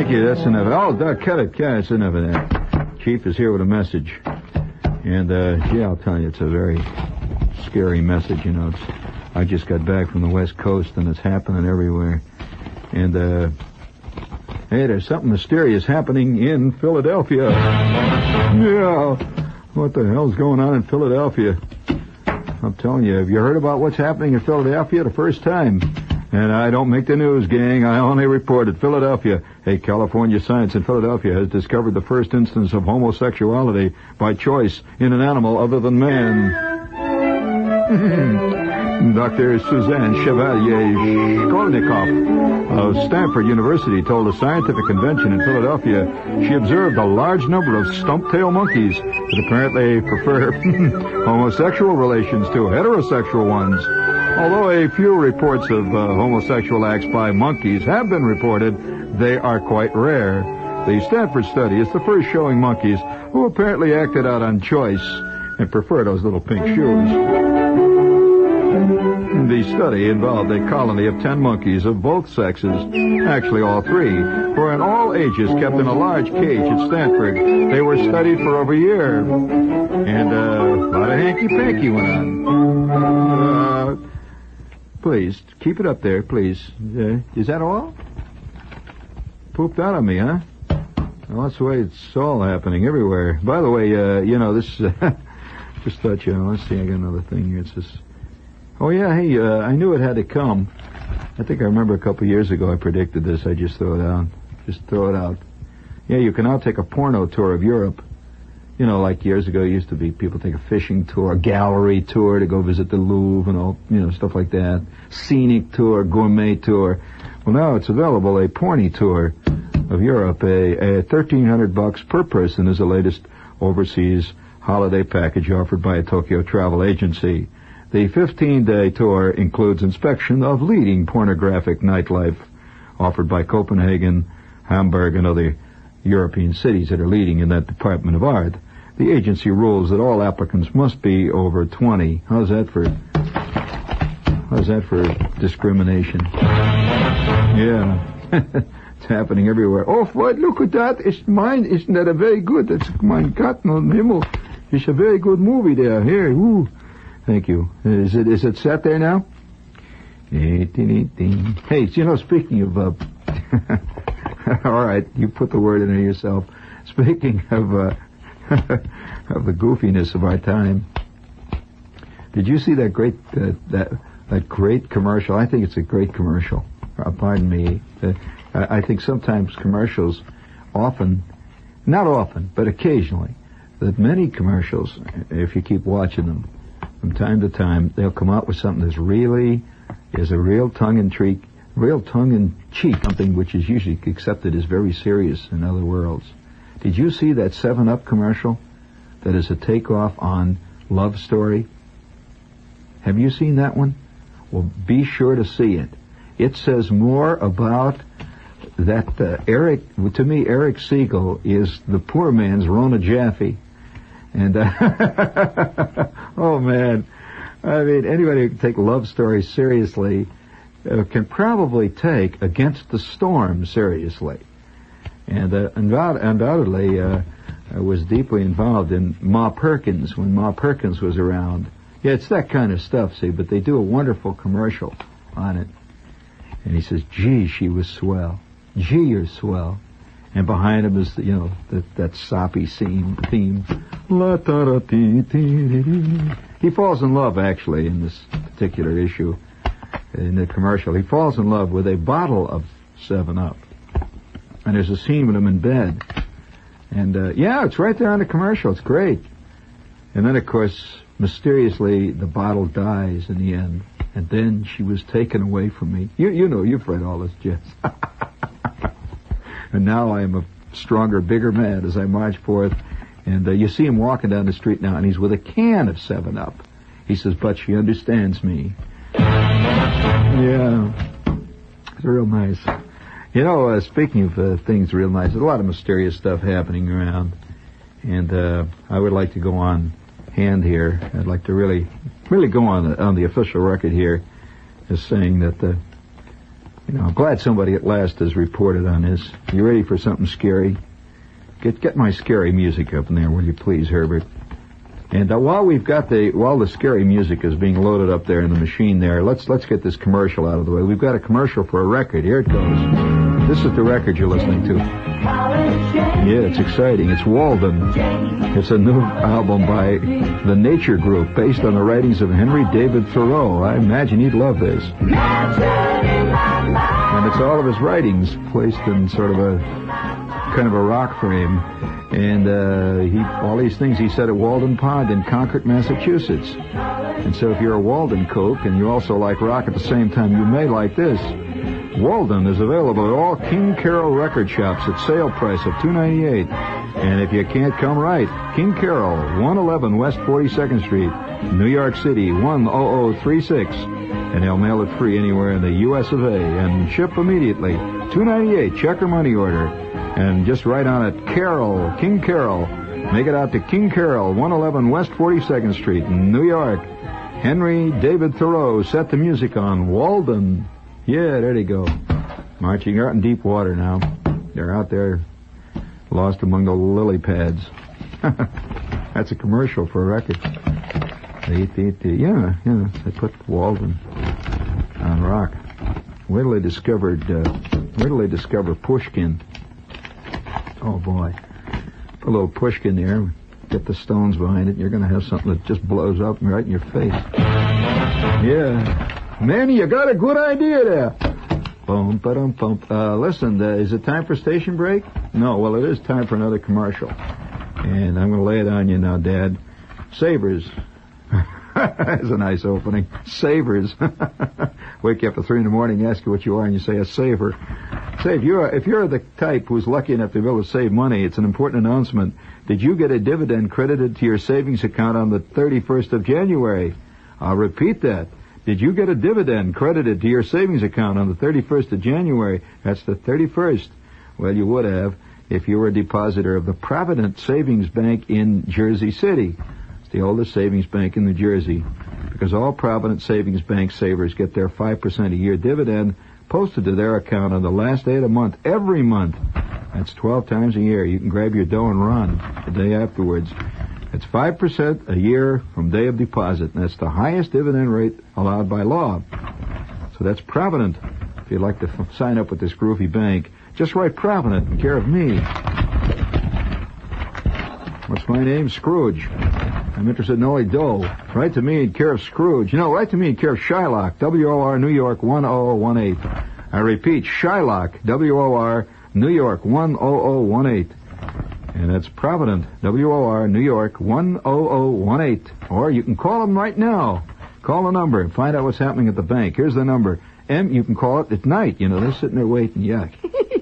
you. That's enough. Oh, cut it. That's enough of that. Chief is here with a message. And, yeah, I'll tell you, it's a very scary message, you know. I just got back from the West Coast, and it's happening everywhere. And, hey, there's something mysterious happening in Philadelphia. Yeah, what the hell's going on in Philadelphia? I'm telling you, have you heard about what's happening in Philadelphia the first time? And I don't make the news, gang. I only report it. Philadelphia. Hey, California science in Philadelphia has discovered the first instance of homosexuality by choice in an animal other than man. Dr. Suzanne Chevalier-Shkolnikov of Stanford University told a scientific convention in Philadelphia she observed a large number of stump-tailed monkeys that apparently prefer homosexual relations to heterosexual ones. Although a few reports of homosexual acts by monkeys have been reported, they are quite rare. The Stanford study is the first showing monkeys who apparently acted out on choice and prefer those little pink shoes. The study involved a colony of 10 monkeys of both sexes, actually all three, who were in all ages kept in a large cage at Stanford. They were studied for over a year. And a lot of hanky-panky went on. Please, keep it up there, please. Is that all? Pooped out on me, huh? Well, that's the way it's all happening everywhere. By the way, you know, this just thought, you know, let's see, I got another thing here. It's just... Oh, yeah, hey, I knew it had to come. I think I remember a couple of years ago I predicted this. I just throw it out. Just throw it out. Yeah, you can now take a porno tour of Europe. You know, like years ago, it used to be people take a fishing tour, a gallery tour to go visit the Louvre and all, you know, stuff like that. Scenic tour, gourmet tour. Well, now it's available, a porny tour of Europe. A $1,300 per person is the latest overseas holiday package offered by a Tokyo travel agency. The 15-day tour includes inspection of leading pornographic nightlife offered by Copenhagen, Hamburg, and other European cities that are leading in that department of art. The agency rules that all applicants must be over 20. How's that for discrimination? Yeah. It's happening everywhere. Oh, what? Look at that. It's mine. Isn't that a very good? That's mein Gott und Himmel. It's a very good movie there. Here, ooh. Thank you. Is it set there now? Hey, you know, speaking of, all right, you put the word in there yourself. Speaking of, of the goofiness of our time, did you see that great, that great commercial? I think it's a great commercial. Pardon me. I think sometimes commercials, not often, but occasionally, that many commercials, if you keep watching them, from time to time, they'll come out with something that's really is a real tongue-in-cheek, something which is usually accepted as very serious in other worlds. Did you see that 7-Up commercial that is a takeoff on Love Story? Have you seen that one? Well, be sure to see it. It says more about that to me, Eric Siegel is the poor man's Rona Jaffe. And, oh man, I mean, anybody who can take Love Story seriously can probably take Against the Storm seriously. And undoubtedly, I was deeply involved in Ma Perkins when Ma Perkins was around. Yeah, it's that kind of stuff, see, but they do a wonderful commercial on it. And he says, gee, she was swell. Gee, you're swell. And behind him is, you know, that soppy theme. He falls in love, actually, in this particular issue, in the commercial. He falls in love with a bottle of 7-Up. And there's a scene with him in bed. And, yeah, it's right there on the commercial. It's great. And then, of course, mysteriously, the bottle dies in the end. And then she was taken away from me. You know, you've read all this, Jess. And now I am a stronger, bigger man as I march forth. And you see him walking down the street now, and he's with a can of 7-Up. He says, but she understands me. Yeah. It's real nice. You know, speaking of things real nice, there's a lot of mysterious stuff happening around. And I would like to go on hand here. I'd like to really go on the official record here as saying that I'm glad somebody at last has reported on this. You ready for something scary? Get my scary music up in there, will you please, Herbert? And while the scary music is being loaded up there in the machine there, let's get this commercial out of the way. We've got a commercial for a record. Here it goes. This is the record you're listening to. Yeah, it's exciting. It's Walden. It's a new album by the Nature Group, based on the writings of Henry David Thoreau. I imagine you'd love this. And it's all of his writings placed in sort of a kind of a rock frame. And all these things he said at Walden Pond in Concord, Massachusetts. And so if you're a Walden kook and you also like rock at the same time, you may like this. Walden is available at all King Carroll record shops at sale price of $2.98. And if you can't come right, King Carroll, 111 West 42nd Street, New York City, 10036. And they'll mail it free anywhere in the U.S. of A. and ship immediately. $2.98, check or money order. And just write on it, Carroll, King Carroll. Make it out to King Carroll, 111 West 42nd Street in New York. Henry David Thoreau set the music on Walden. Yeah, there they go. Marching out in deep water now. They're out there lost among the lily pads. That's a commercial for a record. Yeah, they put Walden on rock. Where till they discover Pushkin. Oh, boy. Put a little Pushkin there. Get the Stones behind it. You're going to have something that just blows up right in your face. Yeah. Manny, you got a good idea there. Boom, ba-dum, bum. Listen, is it time for station break? No, well, it is time for another commercial. And I'm going to lay it on you now, Dad. Savers. That's a nice opening. Savers. Wake you up at 3 in the morning, ask you what you are, and you say a saver. Say, if you're the type who's lucky enough to be able to save money, it's an important announcement. Did you get a dividend credited to your savings account on the 31st of January? I'll repeat that. Did you get a dividend credited to your savings account on the 31st of January? That's the 31st. Well, you would have if you were a depositor of the Provident Savings Bank in Jersey City. It's the oldest savings bank in New Jersey, because all Provident Savings Bank savers get their 5% a year dividend posted to their account on the last day of the month, every month. That's 12 times a year. You can grab your dough and run the day afterwards. It's 5% a year from day of deposit, and that's the highest dividend rate allowed by law. So that's Provident. If you'd like to sign up with this groovy bank, just write Provident in care of me. What's my name? Scrooge. I'm interested in only dough. Write to me in care of Scrooge. Write to me in care of Shylock, WOR, New York, 10018. I repeat, Shylock, WOR, New York, 10018. And that's Provident, WOR, New York, 10018. Or you can call them right now. Call the number and find out what's happening at the bank. Here's the number. You can call it at night. They're sitting there waiting. Yeah.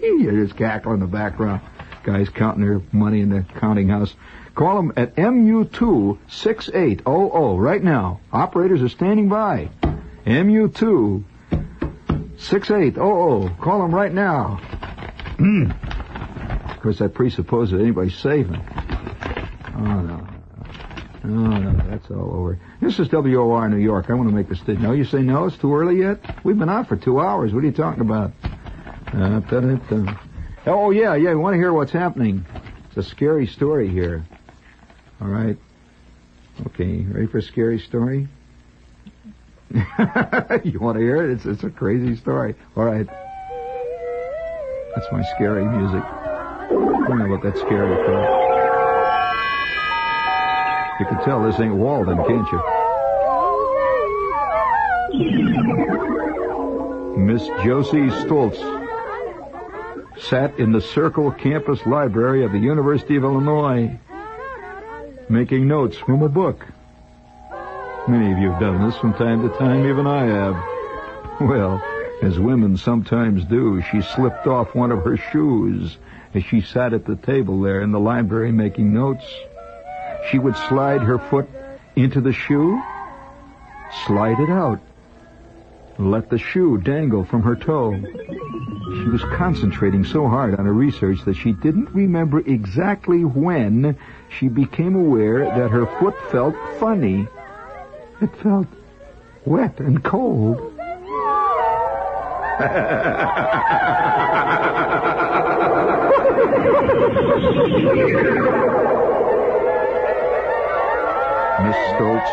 You're just cackling in the background. Guys counting their money in the counting house. Call them at MU2-6800 right now. Operators are standing by. MU2-6800. Call them right now. Of course, that presupposes that anybody's saving. Oh, no, that's all over. This is WOR New York. I want to make this statement. No, you say no? It's too early yet? We've been out for 2 hours. What are you talking about? Oh, yeah, you want to hear what's happening. It's a scary story here. All right. Okay, ready for a scary story? You want to hear it? It's a crazy story. All right. That's my scary music. I don't know about that scary part. You can tell this ain't Walden, can't you? Miss Josie Stoltz sat in the Circle Campus Library of the University of Illinois, making notes from a book. Many of you have done this from time to time, even I have. Well, as women sometimes do, she slipped off one of her shoes as she sat at the table there in the library making notes. She would slide her foot into the shoe, slide it out, let the shoe dangle from her toe. She was concentrating so hard on her research that she didn't remember exactly when she became aware that her foot felt funny. It felt wet and cold. Miss Stoltz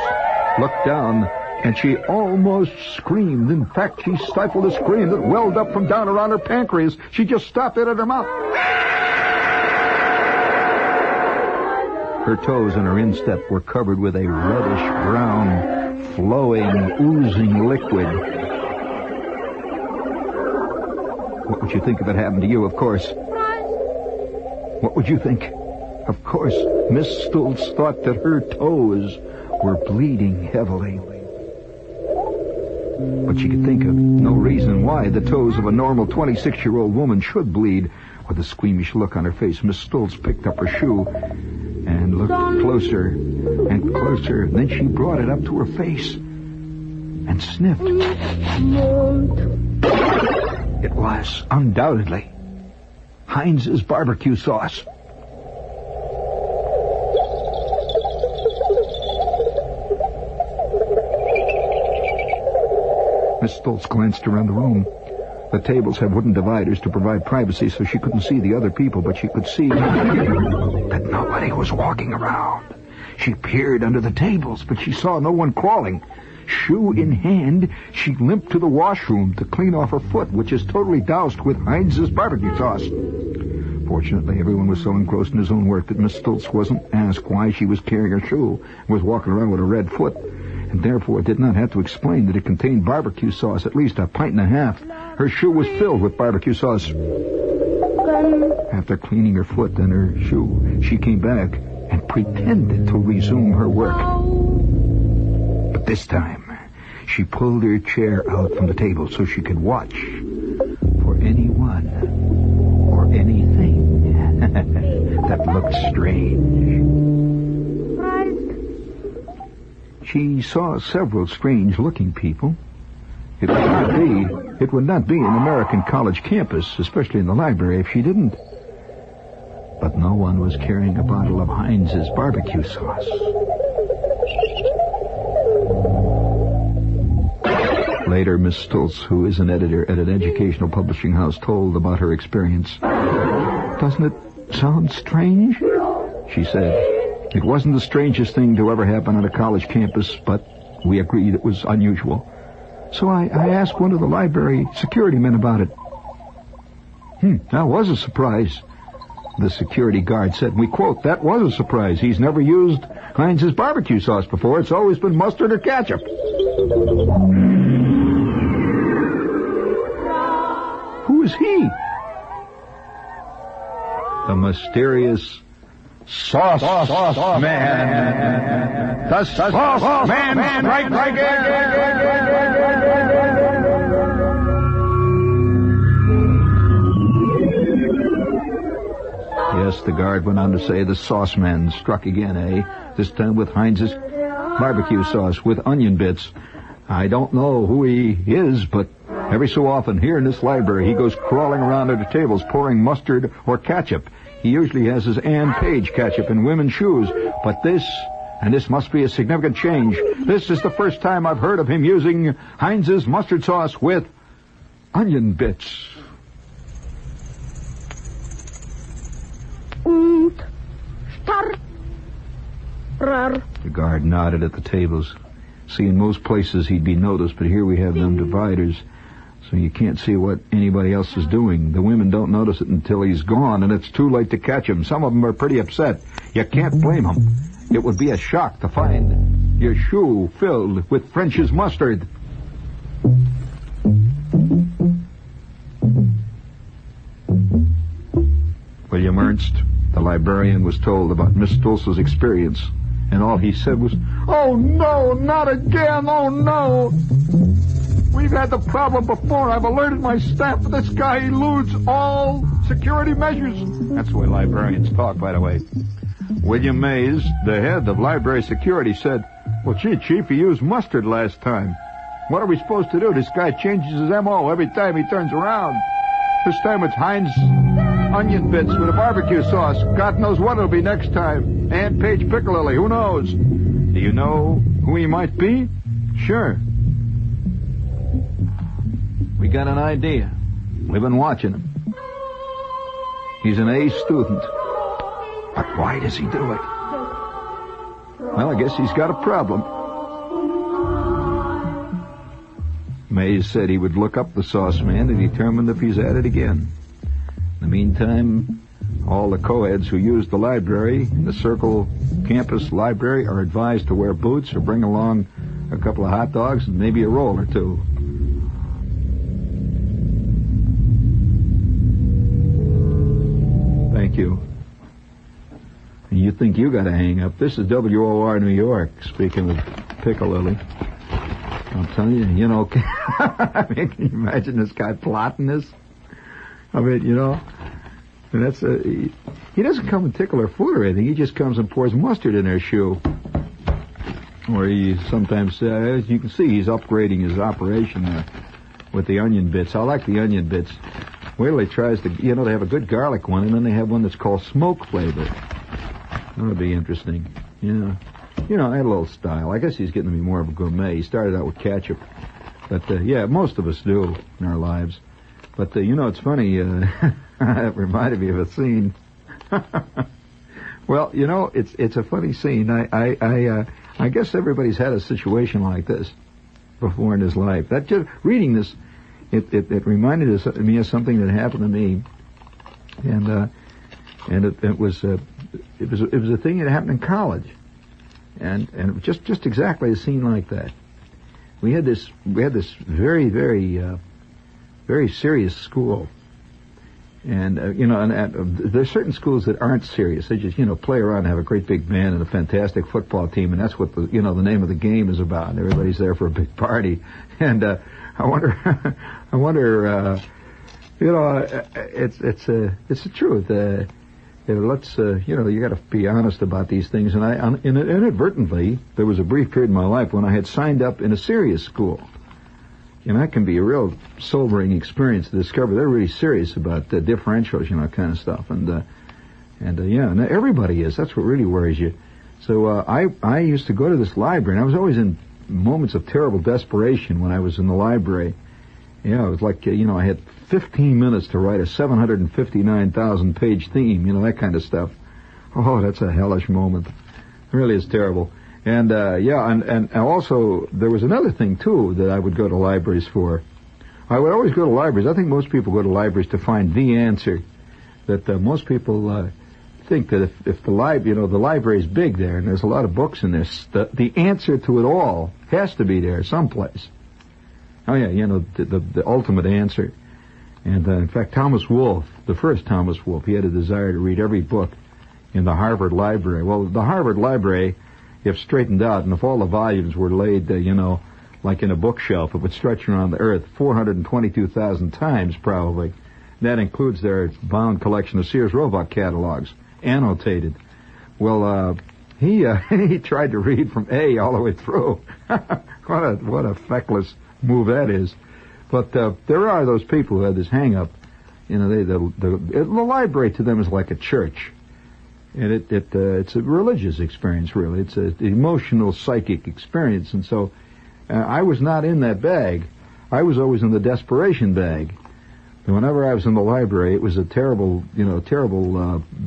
looked down, and she almost screamed. In fact, she stifled a scream that welled up from down around her pancreas. She just stopped it at her mouth. Her toes and her instep were covered with a reddish-brown, flowing, oozing liquid. What would you think if it happened to you, of course? What would you think? Of course, Miss Stoltz thought that her toes were bleeding heavily. But she could think of no reason why the toes of a normal 26-year-old woman should bleed. With a squeamish look on her face, Miss Stoltz picked up her shoe and looked closer and closer. Then she brought it up to her face and sniffed. It was, undoubtedly, Heinz's barbecue sauce. Miss Stoltz glanced around the room. The tables had wooden dividers to provide privacy, so she couldn't see the other people, but she could see that nobody was walking around. She peered under the tables, but she saw no one crawling. Shoe in hand, she limped to the washroom to clean off her foot, which is totally doused with Heinz's barbecue sauce. Fortunately, everyone was so engrossed in his own work that Miss Stoltz wasn't asked why she was carrying her shoe and was walking around with a red foot, and therefore did not have to explain that it contained barbecue sauce, at least a pint and a half. Her shoe was filled with barbecue sauce. After cleaning her foot and her shoe, she came back and pretended to resume her work. But this time, she pulled her chair out from the table so she could watch for anyone or anything that looked strange. She saw several strange-looking people. It would not be an American college campus, especially in the library, if she didn't. But no one was carrying a bottle of Heinz's barbecue sauce. Later, Miss Stoltz, who is an editor at an educational publishing house, told about her experience. "Doesn't it sound strange?" she said. "It wasn't the strangest thing to ever happen on a college campus, but we agreed it was unusual. So I asked one of the library security men about it." "That was a surprise," the security guard said. We quote, "That was a surprise. He's never used Heinz's barbecue sauce before. It's always been mustard or ketchup." Who is he? The mysterious Sauce Man. The Sauce Man strikes again. Yes, the guard went on to say, the Sauce Man struck again, eh? This time with Heinz's barbecue sauce with onion bits. I don't know who he is, but every so often here in this library he goes crawling around under tables pouring mustard or ketchup. He usually has his Ann Page ketchup in women's shoes, but this must be a significant change. This is the first time I've heard of him using Heinz's mustard sauce with onion bits. The guard nodded at the tables. See, in most places he'd be noticed, but here we have them dividers, so you can't see what anybody else is doing. The women don't notice it until he's gone, and it's too late to catch him. Some of them are pretty upset. You can't blame them. It would be a shock to find your shoe filled with French's mustard. William Ernst, the librarian, was told about Miss Stoltz's experience, and all he said was, "Oh, no, not again, oh, no. We've had the problem before. I've alerted my staff, but this guy eludes all security measures." That's the way librarians talk, by the way. William Mays, the head of library security, said, "Well, gee, Chief, he used mustard last time. What are we supposed to do? This guy changes his M.O. every time he turns around. This time it's Heinz onion bits with a barbecue sauce. God knows what it'll be next time. Ann Page Piccalilli, who knows? Do you know who he might be?" "Sure." We got an idea. We've been watching him. He's an A student. But why does he do it? Well, I guess he's got a problem. Mays said he would look up the sauce man to determine if he's at it again. In the meantime, all the co-eds who use the library, the Circle Campus Library, are advised to wear boots or bring along a couple of hot dogs and maybe a roll or two. Thank you. You think you got to hang up. This is WOR New York, speaking of Piccalilli. I'm telling you, you know, I mean, can you imagine this guy plotting this? I mean, you know, and that's he doesn't come and tickle her foot or anything. He just comes and pours mustard in her shoe. Or he sometimes, as you can see, he's upgrading his operation there with the onion bits. I like the onion bits. Well, he tries to, you know, they have a good garlic one, and then they have one that's called smoke flavor. That'll be interesting. Yeah. You know, I had a little style. I guess he's getting to be more of a gourmet. He started out with ketchup. But, yeah, most of us do in our lives. But, you know, it's funny. It reminded me of a scene. Well, you know, it's a funny scene. I guess everybody's had a situation like this before in his life. That just reading this, it reminded me of something that happened to me. And it was a thing that happened in college. And it was just exactly a scene like that. We had this very, very, very serious school. And, you know, and there's certain schools that aren't serious. They just, you know, play around and have a great big band and a fantastic football team, and that's what the name of the game is about. And everybody's there for a big party. And, I wonder, you know, it's the truth. Let's, you know, you got to be honest about these things. And inadvertently, there was a brief period in my life when I had signed up in a serious school. And that can be a real sobering experience to discover they're really serious about differentials, you know, kind of stuff. And yeah, and everybody is. That's what really worries you. So I used to go to this library, and I was always in moments of terrible desperation when I was in the library. Yeah, it was like, you know, I had 15 minutes to write a 759,000-page theme, you know, that kind of stuff. Oh, that's a hellish moment. It really is terrible. And, yeah, and also, there was another thing, too, that I would go to libraries for. I would always go to libraries. I think most people go to libraries to find the answer. That most people think that if the library is big there, and there's a lot of books in there, the answer to it all has to be there someplace. Oh, yeah, you know, the ultimate answer. And, in fact, Thomas Wolfe, the first Thomas Wolfe, he had a desire to read every book in the Harvard Library. Well, the Harvard Library, if straightened out, and if all the volumes were laid, you know, like in a bookshelf, it would stretch around the earth 422,000 times, probably. That includes their bound collection of Sears Roebuck catalogs, annotated. Well, he tried to read from A all the way through. What a feckless move that is. But there are those people who have this hang-up. You know, the library to them is like a church. And it's a religious experience, really. It's an emotional, psychic experience. And so I was not in that bag. I was always in the desperation bag. And whenever I was in the library, it was a terrible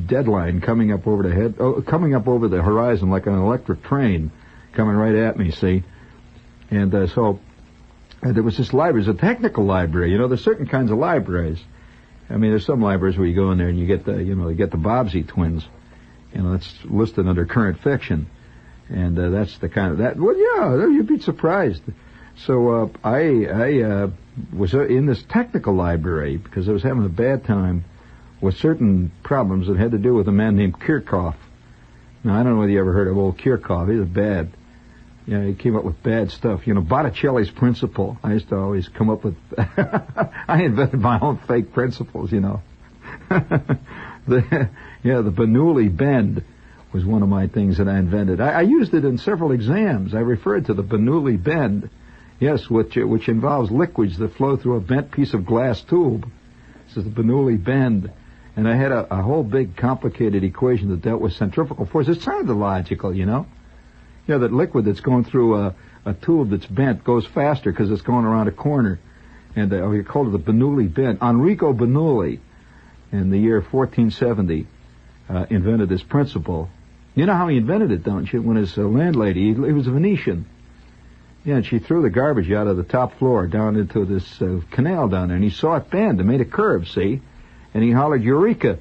deadline coming up over the horizon like an electric train coming right at me, see? And so there was this library. It's a technical library. You know, there's certain kinds of libraries. I mean, there's some libraries where you go in there and you get the Bobbsey twins. You know, that's listed under current fiction. And that's the kind of that. Well, yeah, you'd be surprised. So I was in this technical library because I was having a bad time with certain problems that had to do with a man named Kirchhoff. Now, I don't know whether you ever heard of old Kirchhoff. He was bad. You know, he came up with bad stuff. You know, Botticelli's principle. I used to always come up with... I invented my own fake principles, you know. The Bernoulli bend was one of my things that I invented. I used it in several exams. I referred to the Bernoulli bend, yes, which involves liquids that flow through a bent piece of glass tube. This is the Bernoulli bend. And I had a whole big complicated equation that dealt with centrifugal force. It sounded logical, you know. You know, that liquid that's going through a tube that's bent goes faster because it's going around a corner. And he called it the Bernoulli bend. Enrico Bernoulli, in the year 1470, invented this principle. You know how he invented it, don't you? When his landlady, he was a Venetian. Yeah, and she threw the garbage out of the top floor down into this canal down there, and he saw it bend and made a curve, see? And he hollered, Eureka!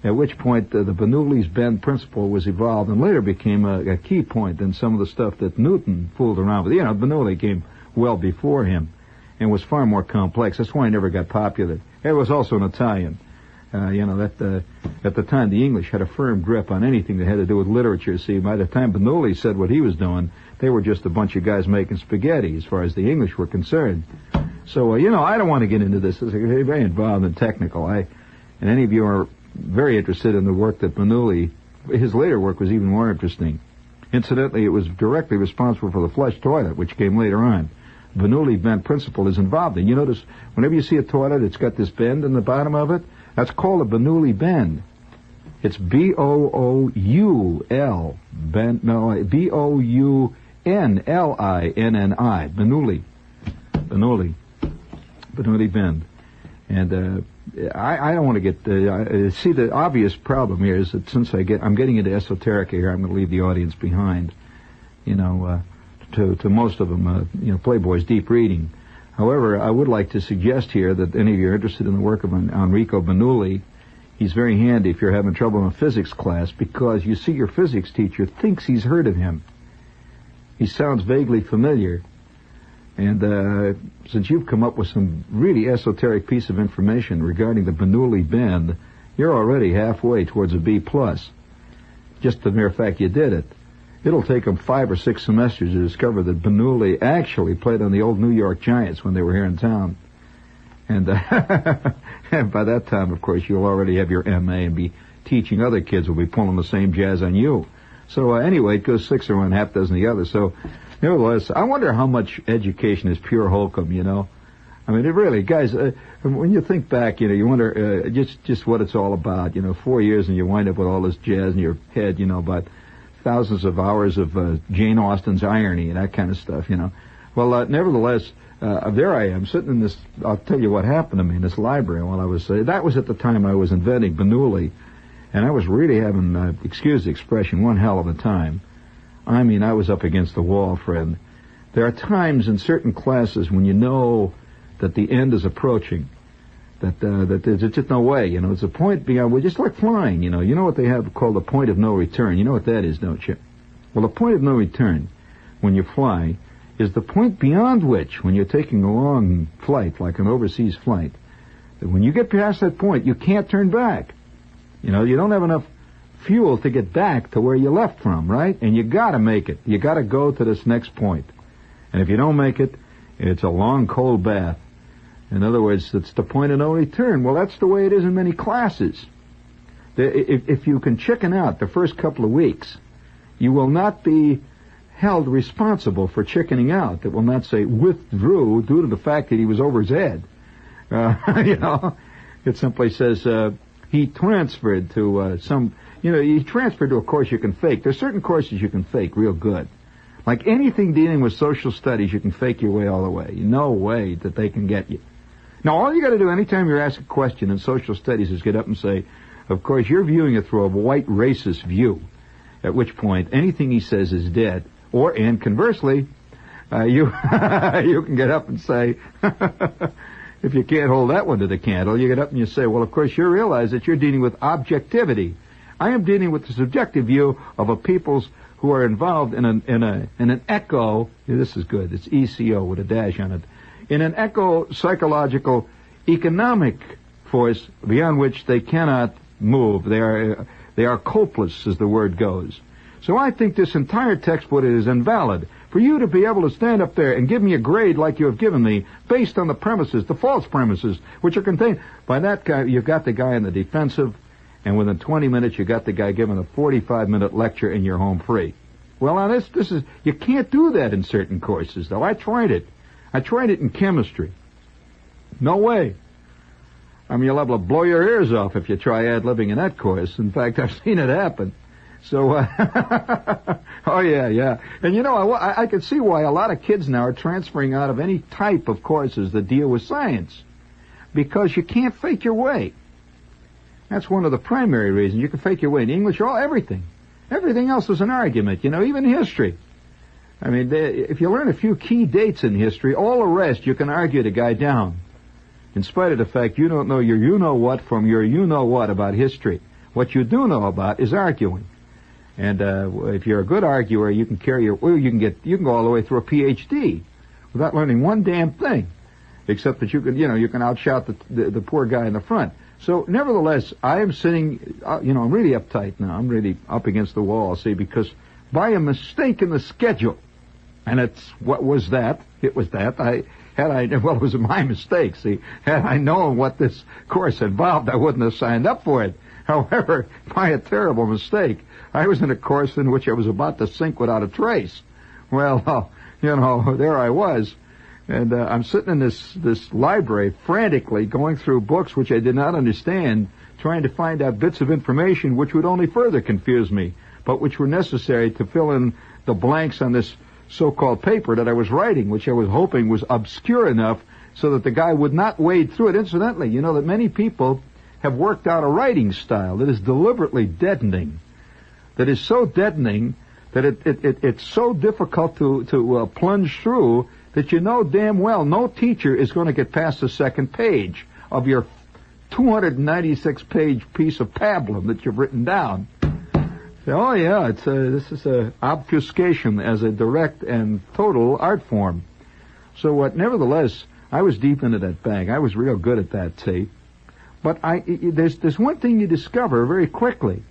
At which point the Bernoulli's bend principle was evolved and later became a key point in some of the stuff that Newton fooled around with. You know, Bernoulli came well before him and was far more complex. That's why he never got popular. It was also an Italian. At the time, the English had a firm grip on anything that had to do with literature. See, by the time Bernoulli said what he was doing, they were just a bunch of guys making spaghetti as far as the English were concerned. So, I don't want to get into this. It's very involved and technical. And any of you are very interested in the work that Bernoulli, his later work was even more interesting. Incidentally, it was directly responsible for the flush toilet, which came later on. Bernoulli bend principle is involved in. You notice, whenever you see a toilet, it's got this bend in the bottom of it. That's called a Bernoulli bend. It's B-O-O-U-L, bend, no, B-O-U-N-L-I-N-N-I, Bernoulli bend. And I don't want to get see, the obvious problem here is that since I'm getting into esoteric here, I'm going to leave the audience behind. To most of them, Playboy's deep reading. However, I would like to suggest here that any of you are interested in the work of Enrico Bernoulli, he's very handy if you're having trouble in a physics class, because you see your physics teacher thinks he's heard of him. He sounds vaguely familiar. And since you've come up with some really esoteric piece of information regarding the Bernoulli bend, you're already halfway towards a B+. Just the mere fact you did it. It'll take them 5 or 6 semesters to discover that Bernoulli actually played on the old New York Giants when they were here in town. And, and by that time, of course, you'll already have your M.A. and be teaching other kids who'll be pulling the same jazz on you. So anyway, it goes 6 or 1 half dozen the other. So nevertheless, I wonder how much education is pure hokum, I mean, it really, guys, when you think back, you wonder just what it's all about. 4 years and you wind up with all this jazz in your head, about thousands of hours of Jane Austen's irony and that kind of stuff, Well, nevertheless, there I am, sitting in this, I'll tell you what happened to me in this library while I was, that was at the time I was inventing Bernoulli, and I was really having, excuse the expression, one hell of a time. I mean, I was up against the wall, friend. There are times in certain classes when you know that the end is approaching, that there's just no way, it's a point beyond, we're just like flying, you know what they have called the point of no return. You know what that is, don't you? Well, the point of no return, when you fly, is the point beyond which, when you're taking a long flight, like an overseas flight, that when you get past that point, you can't turn back. You don't have enough fuel to get back to where you left from, right? And you gotta make it. You gotta go to this next point. And if you don't make it, it's a long, cold bath. In other words, it's the point of no return. Well, that's the way it is in many classes. If you can chicken out the first couple of weeks, you will not be held responsible for chickening out. It will not say withdrew due to the fact that he was over his head. It simply says he transferred to he transferred to a course you can fake. There's certain courses you can fake real good. Like anything dealing with social studies, you can fake your way all the way. No way that they can get you. Now, all you got to do anytime you're asked a question in social studies is get up and say, of course, you're viewing it through a white racist view, at which point anything he says is dead. And conversely, you can get up and say, if you can't hold that one to the candle, you get up and you say, well, of course, you realize that you're dealing with objectivity. I am dealing with the subjective view of a people's who are involved in an echo. This is good. It's ECO with a dash on it. In an echo psychological economic force beyond which they cannot move. They are copeless, as the word goes. So I think this entire textbook is invalid. For you to be able to stand up there and give me a grade like you have given me, based on the premises, the false premises, which are contained by that guy, you've got the guy in the defensive, and within 20 minutes you got the guy giving a 45-minute lecture and you're home free. Well, now this is, you can't do that in certain courses, though. I tried it. I tried it in chemistry. No way. I mean, you'll have to blow your ears off if you try ad-libbing in that course. In fact, I've seen it happen. So, oh yeah. And you know, I can see why a lot of kids now are transferring out of any type of courses that deal with science. Because you can't fake your way. That's one of the primary reasons. You can fake your way in English or everything. Everything else is an argument, you know, even history. I mean, if you learn a few key dates in history, all the rest you can argue the guy down. In spite of the fact you don't know your you-know-what from your you-know-what about history. What you do know about is arguing. And if you're a good arguer, you can you can go all the way through a PhD without learning one damn thing, except that you can outshout the poor guy in the front. So, nevertheless, I am sitting, I'm really uptight now. I'm really up against the wall, see, because by a mistake in the schedule, and it was that. It was my mistake, see. Had I known what this course involved, I wouldn't have signed up for it. However, by a terrible mistake, I was in a course in which I was about to sink without a trace. Well, there I was. And I'm sitting in this library frantically going through books which I did not understand, trying to find out bits of information which would only further confuse me, but which were necessary to fill in the blanks on this so-called paper that I was writing, which I was hoping was obscure enough so that the guy would not wade through it. Incidentally, you know that many people have worked out a writing style that is deliberately deadening, that is so deadening that it's so difficult to plunge through that you know damn well no teacher is going to get past the second page of your 296-page piece of pablum that you've written down. Oh yeah, this is a obfuscation as a direct and total art form. So nevertheless, I was deep into that bag. I was real good at that, see. But there's one thing you discover very quickly.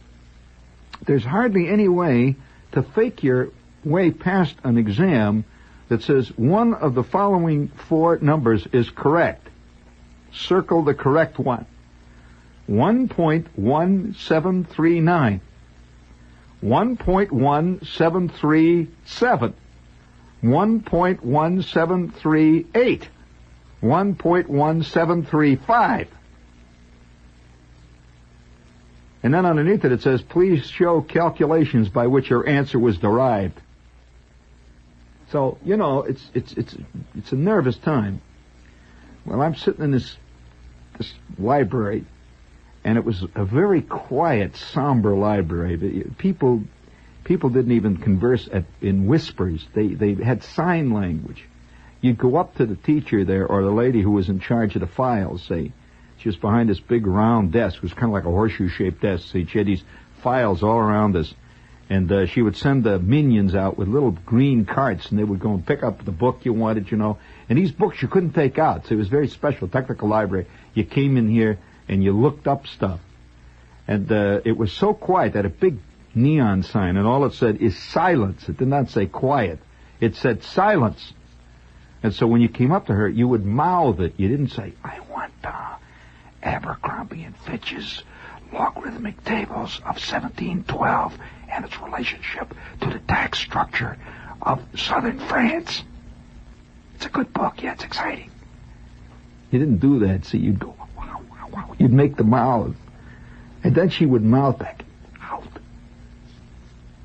There's hardly any way to fake your way past an exam that says one of the following four numbers is correct. Circle the correct one. 1.1739. 1.1737. 1.1738. 1.1735. And then underneath it says, please show calculations by which your answer was derived. So, it's a nervous time. Well, I'm sitting in this library, and it was a very quiet, somber library. People didn't even converse in whispers. They had sign language. You'd go up to the teacher there, or the lady who was in charge of the files, say. She was behind this big round desk. It was kind of like a horseshoe-shaped desk. See, she had these files all around us. And she would send the minions out with little green carts, and they would go and pick up the book you wanted, And these books you couldn't take out, so it was very special, technical library. You came in here, and you looked up stuff. And it was so quiet that a big neon sign, and all it said is silence. It did not say quiet. It said silence. And so when you came up to her, you would mouth it. You didn't say, I want Abercrombie and Fitch's logarithmic tables of 1712 and its relationship to the tax structure of southern France. It's a good book. Yeah, it's exciting. You didn't do that. See, you'd go, wow, wow, wow. You'd make the mouth. And then she would mouth back, out.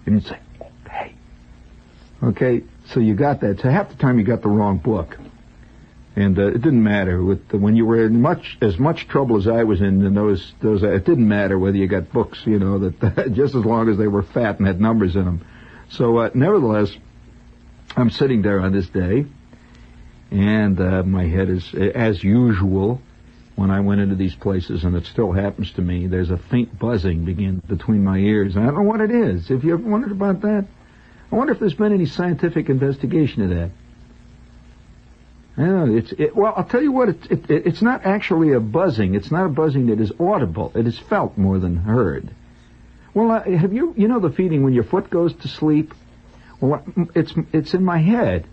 And you'd say, hey. Okay, so you got that. So half the time you got the wrong book. And it didn't matter when you were in as much trouble as I was in those. It didn't matter whether you got books, that just as long as they were fat and had numbers in them. So nevertheless, I'm sitting there on this day, and my head is, as usual, when I went into these places, and it still happens to me. There's a faint buzzing begin between my ears. And I don't know what it is. Have you ever wondered about that? I wonder if there's been any scientific investigation of that. Well, I'll tell you what, it's not actually a buzzing. It's not a buzzing that is audible. It is felt more than heard. Well, have you the feeling when your foot goes to sleep? Well, it's in my head.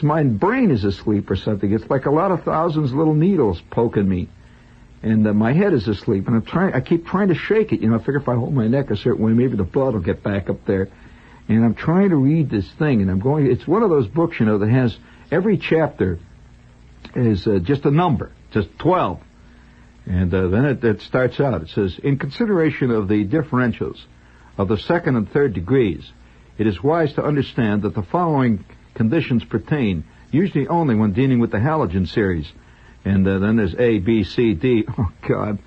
My brain is asleep or something. It's like a lot of thousands of little needles poking me. And my head is asleep. And I keep trying to shake it. I figure if I hold my neck a certain way, maybe the blood will get back up there. And I'm trying to read this thing. And it's one of those books, that has every chapter is just a number, just 12. And then it starts out. It says, in consideration of the differentials of the second and third degrees, it is wise to understand that the following conditions pertain, usually only when dealing with the halogen series. And then there's A, B, C, D. Oh, God.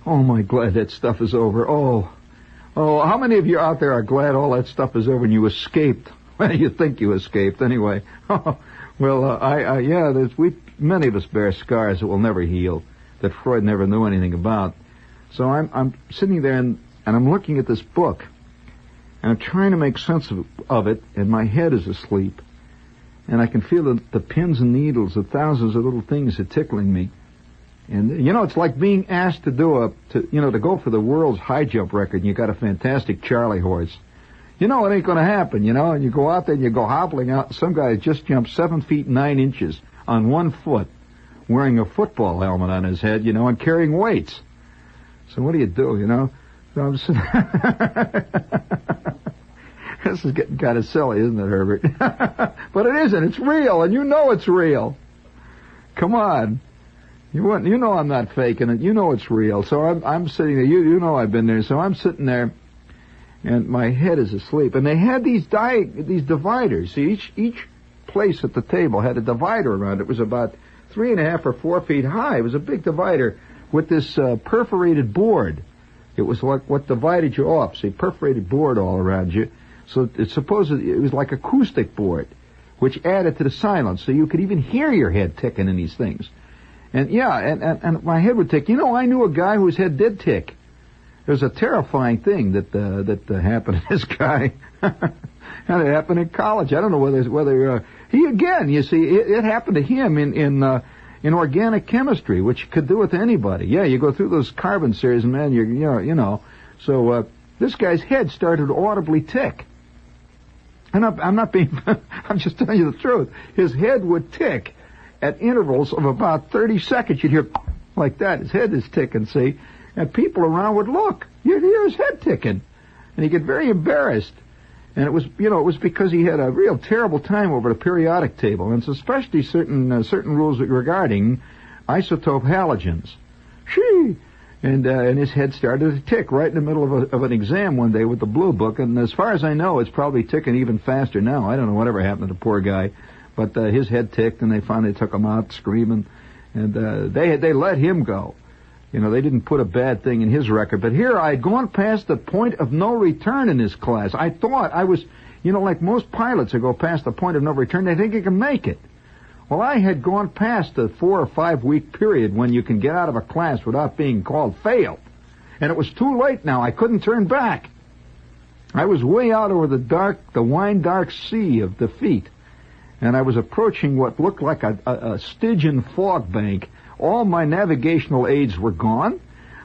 Oh, my, glad that stuff is over. Oh, how many of you out there are glad all that stuff is over and you escaped? Well, you think you escaped anyway. Well, many of us bear scars that will never heal, that Freud never knew anything about. So I'm sitting there and I'm looking at this book, and I'm trying to make sense of it, and my head is asleep. And I can feel the pins and needles, the thousands of little things are tickling me. And, it's like being asked to go for the world's high jump record, and you got a fantastic Charlie horse. It ain't going to happen, and you go out there and you go hobbling out. Some guy just jumped 7 feet 9 inches on one foot, wearing a football helmet on his head, and carrying weights. So what do you do, So I'm sitting This is getting kind of silly, isn't it, Herbert? But it isn't. It's real, and it's real. Come on. You know I'm not faking it. It's real. So I'm sitting there. You know I've been there. So I'm sitting there, and my head is asleep. And they had these dividers. See, each place at the table had a divider around it. It was about 3.5 or 4 feet high. It was a big divider with this perforated board. It was like what divided you off. See, perforated board all around you. So it was like acoustic board, which added to the silence, so you could even hear your head ticking in these things. And and my head would tick. I knew a guy whose head did tick. There's a terrifying thing that happened to this guy. And it happened in college. I don't know whether he again. You see, it happened to him in organic chemistry, which you could do with anybody. Yeah, you go through those carbon series, and man, So this guy's head started to audibly tick. And I'm not being. I'm just telling you the truth. His head would tick at intervals of about 30 seconds. You'd hear like that. His head is ticking, see? And people around would look. You'd hear his head ticking. And he'd get very embarrassed. And it was because he had a real terrible time over the periodic table, and it's especially certain rules regarding isotope halogens. And his head started to tick right in the middle of an exam one day with the blue book, and as far as I know, it's probably ticking even faster now. I don't know whatever happened to the poor guy, but his head ticked, and they finally took him out screaming, and they let him go. They didn't put a bad thing in his record. But here I had gone past the point of no return in this class. I thought I was, like most pilots who go past the point of no return, they think you can make it. Well, I had gone past the 4 or 5 week period when you can get out of a class without being called failed. And it was too late now. I couldn't turn back. I was way out over the wine-dark sea of defeat. And I was approaching what looked like a Stygian fog bank. All my navigational aids were gone.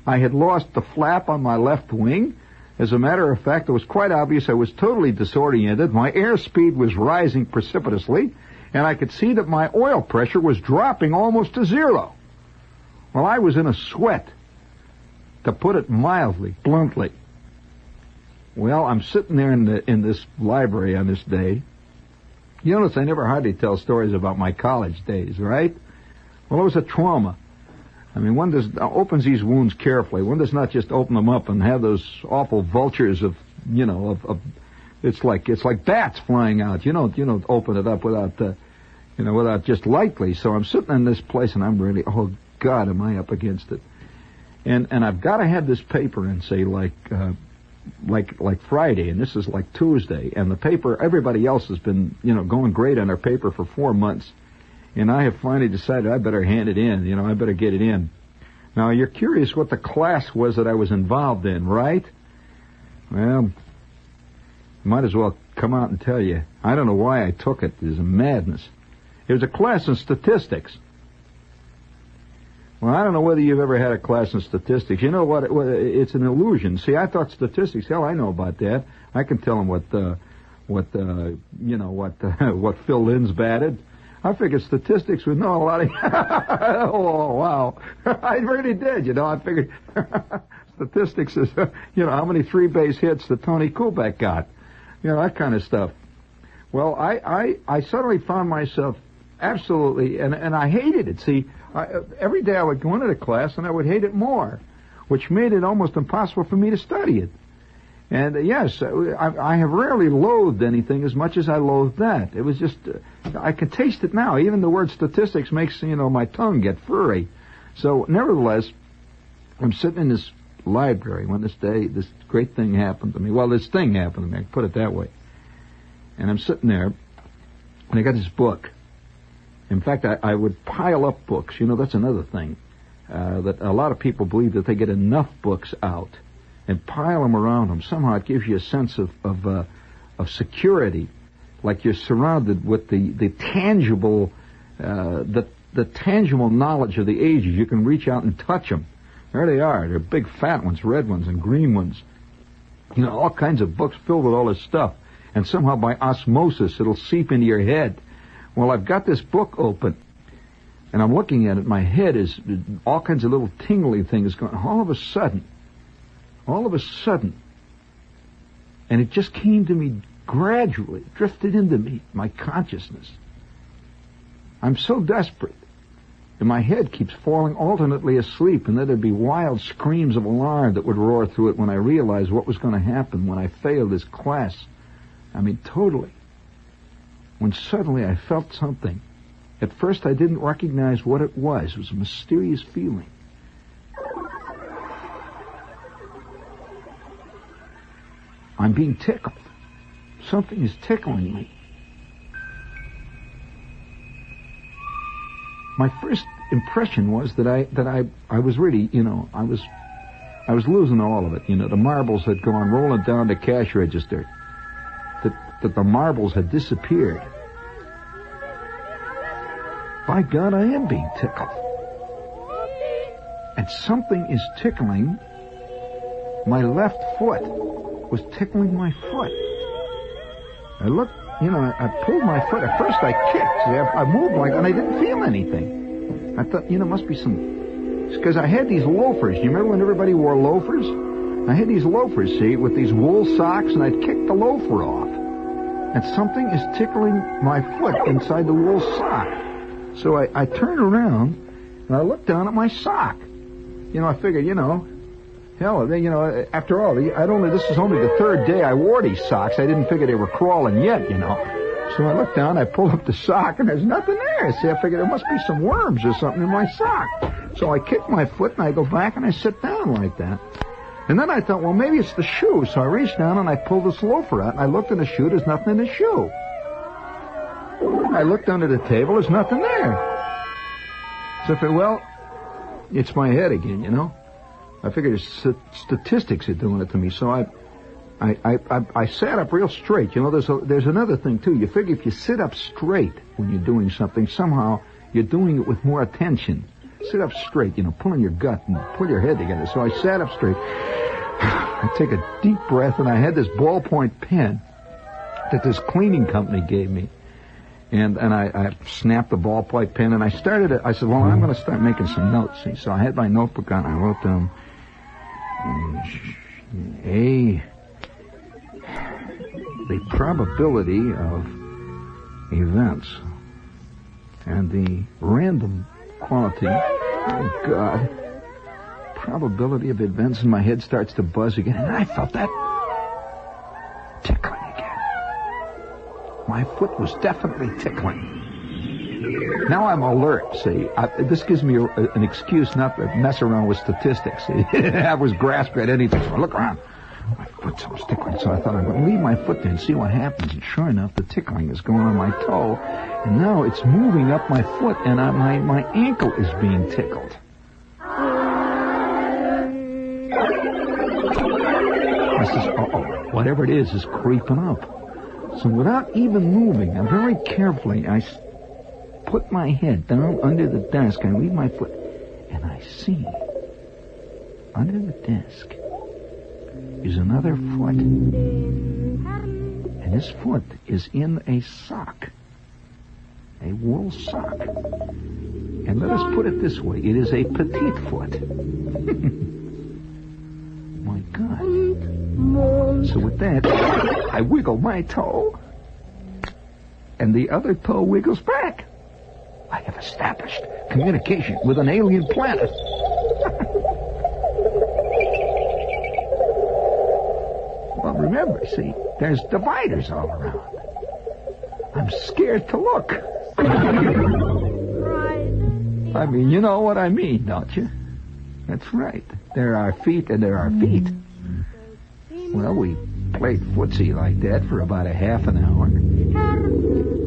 I had lost the flap on my left wing. As a matter of fact, it was quite obvious I was totally disoriented. My airspeed was rising precipitously, and I could see that my oil pressure was dropping almost to zero. Well, I was in a sweat, to put it mildly, bluntly. Well, I'm sitting there in this library on this day. You notice I never hardly tell stories about my college days, right? Well, it was a trauma. I mean, one opens these wounds carefully. One does not just open them up and have those awful vultures of it's like bats flying out. You don't open it up without just lightly. So I'm sitting in this place and I'm really, oh God, am I up against it? And I've got to have this paper in, say, like Friday, and this is like Tuesday, and the paper, everybody else has been, going great on their paper for 4 months. And I have finally decided I better hand it in. I better get it in. Now, you're curious what the class was that I was involved in, right? Well, might as well come out and tell you. I don't know why I took it. It was a madness. It was a class in statistics. Well, I don't know whether you've ever had a class in statistics. You know what? It's an illusion. See, I thought statistics. Hell, I know about that. I can tell them what Phil Lynn's batted. I figured statistics would know a lot of... Oh, wow. I really did, I figured statistics is, how many 3-base hits that Tony Kubek got. That kind of stuff. Well, I suddenly found myself absolutely... And I hated it. See, every day I would go into the class and I would hate it more. which made it almost impossible for me to study it. And yes, I have rarely loathed anything as much as I loathed that. It was just, I can taste it now. Even the word statistics makes, my tongue get furry. So nevertheless, I'm sitting in this library when this great thing happened to me. Well, this thing happened to me, I can put it that way. And I'm sitting there, and I got this book. In fact, I would pile up books. That's another thing. That a lot of people believe that they get enough books out and pile them around them. Somehow it gives you a sense of security, like you're surrounded with the tangible, the tangible knowledge of the ages. You can reach out and touch them. There they are. They're big fat ones, red ones, and green ones. All kinds of books filled with all this stuff. And somehow by osmosis it'll seep into your head. Well, I've got this book open, and I'm looking at it. My head is all kinds of little tingly things going. All of a sudden, and it just came to me gradually, drifted into me, my consciousness. I'm so desperate, and my head keeps falling alternately asleep, and then there'd be wild screams of alarm that would roar through it when I realized what was going to happen when I failed this class. Totally. When suddenly I felt something. At first I didn't recognize what it was. It was a mysterious feeling. I'm being tickled. Something is tickling me. My first impression was that I was really, I was losing all of it. The marbles had gone rolling down the cash register. That the marbles had disappeared. By God, I am being tickled. And something is tickling my left foot. Was tickling my foot. I looked, I pulled my foot. At first I kicked. I moved and I didn't feel anything. I thought, must be some... Because I had these loafers. You remember when everybody wore loafers? I had these loafers, see, with these wool socks, and I'd kick the loafer off. And something is tickling my foot inside the wool sock. So I turned around, and I looked down at my sock. I figured, hell, after all, this is only the third day I wore these socks. I didn't figure they were crawling yet, So I looked down, I pulled up the sock, and there's nothing there. See, I figured there must be some worms or something in my sock. So I kick my foot, and I go back, and I sit down like that. And then I thought, well, maybe it's the shoe. So I reached down, and I pulled this loafer out, and I looked in the shoe. There's nothing in the shoe. I looked under the table. There's nothing there. So I figured, well, it's my head again, I figured statistics are doing it to me. So I sat up real straight. There's another thing, too. You figure if you sit up straight when you're doing something, somehow you're doing it with more attention. Sit up straight, pull in your gut and pull your head together. So I sat up straight. I take a deep breath, and I had this ballpoint pen that this cleaning company gave me. And I snapped the ballpoint pen, and I said, well, I'm going to start making some notes. See? So I had my notebook on, I wrote down the probability of events and the random quality, oh God, probability of events, and my head starts to buzz again, and I felt that tickling again. My foot was definitely tickling. Now I'm alert, see. This gives me an excuse not to mess around with statistics. I was grasping at anything, so I look around. My foot's almost tickling, so I thought I'm going to leave my foot there and see what happens. And sure enough, the tickling is going on my toe, and now it's moving up my foot, and my ankle is being tickled. I says, uh-oh, whatever it is creeping up. So without even moving, and very carefully, I put my head down under the desk. I leave my foot, and I see under the desk is another foot. And this foot is in a sock, a wool sock. And let us put it this way, it is a petite foot. My God. So with that, I wiggle my toe, and the other toe wiggles back. I have established communication with an alien planet. remember, see, there's dividers all around. I'm scared to look. I mean, you know what I mean, don't you? That's right. There are feet and there are feet. Well, we played footsy like that for about a half an hour.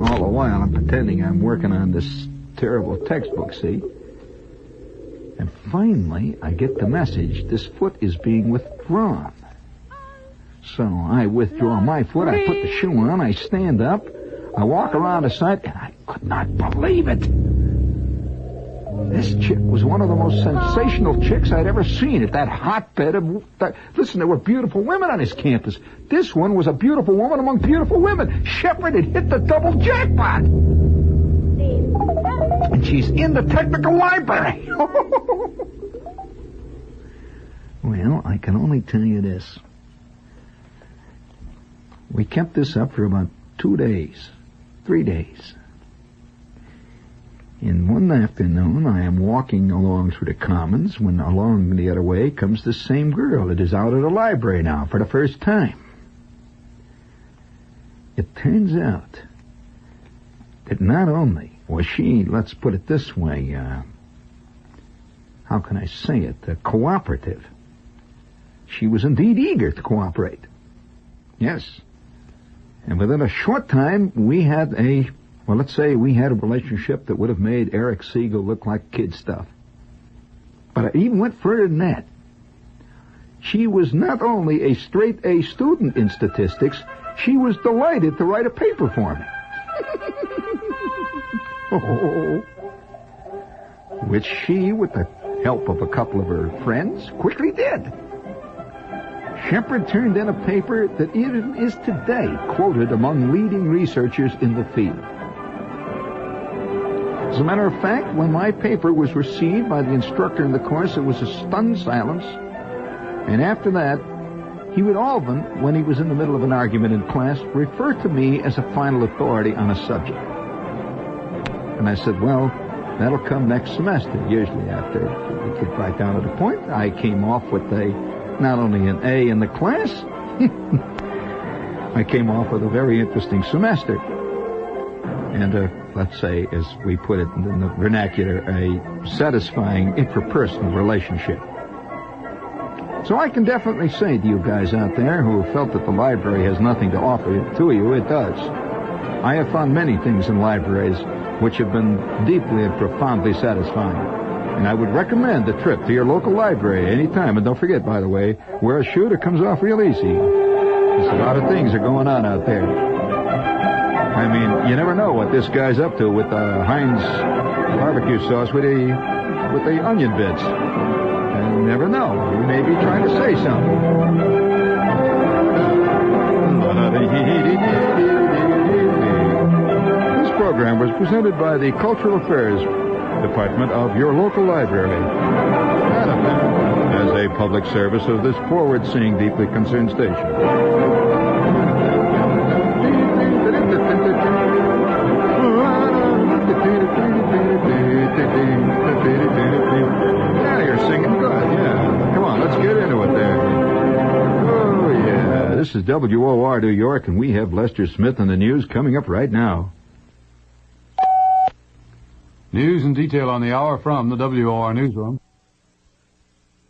All the while I'm pretending I'm working on this terrible textbook, see? And finally, I get the message, this foot is being withdrawn. So I withdraw my foot, I put the shoe on, I stand up, I walk around the side, and I could not believe it. This chick was one of the most sensational chicks I'd ever seen at that hotbed of... Listen, there were beautiful women on this campus. This one was a beautiful woman among beautiful women. Shepard had hit the double jackpot. And she's in the technical library. Well, I can only tell you this. We kept this up for about 2 days, 3 days. And one afternoon, I am walking along through the Commons when along the other way comes this same girl that is out of the library now for the first time. It turns out that not only was she, let's put it this way, how can I say it, cooperative. She was indeed eager to cooperate. Yes. And within a short time, we had let's say we had a relationship that would have made Eric Siegel look like kid stuff. But I even went further than that. She was not only a straight A student in statistics, she was delighted to write a paper for me. Which she, with the help of a couple of her friends, quickly did. Shepard turned in a paper that even is today quoted among leading researchers in the field. As a matter of fact, when my paper was received by the instructor in the course, it was a stunned silence. And after that, he would often, when he was in the middle of an argument in class, refer to me as a final authority on a subject. And I said, well, that'll come next semester. Usually after we get right down to the point, I came off with not only an A in the class, I came off with a very interesting semester. And let's say, as we put it in the vernacular, a satisfying interpersonal relationship. So I can definitely say to you guys out there who have felt that the library has nothing to offer to you, it does. I have found many things in libraries which have been deeply and profoundly satisfying. And I would recommend a trip to your local library any time. And don't forget, by the way, wear a shoe that comes off real easy. There's a lot of things are going on out there. I mean, you never know what this guy's up to with the Heinz barbecue sauce with the onion bits. You never know. He may be trying to say something. This program was presented by the Cultural Affairs Department of your local library. As a public service of this forward-seeing, deeply concerned station. Yeah, you're singing good, yeah. Come on, let's get into it there. Oh, yeah. This is WOR New York, and we have Lester Smith in the news coming up right now. News and detail on the hour from the WOR newsroom.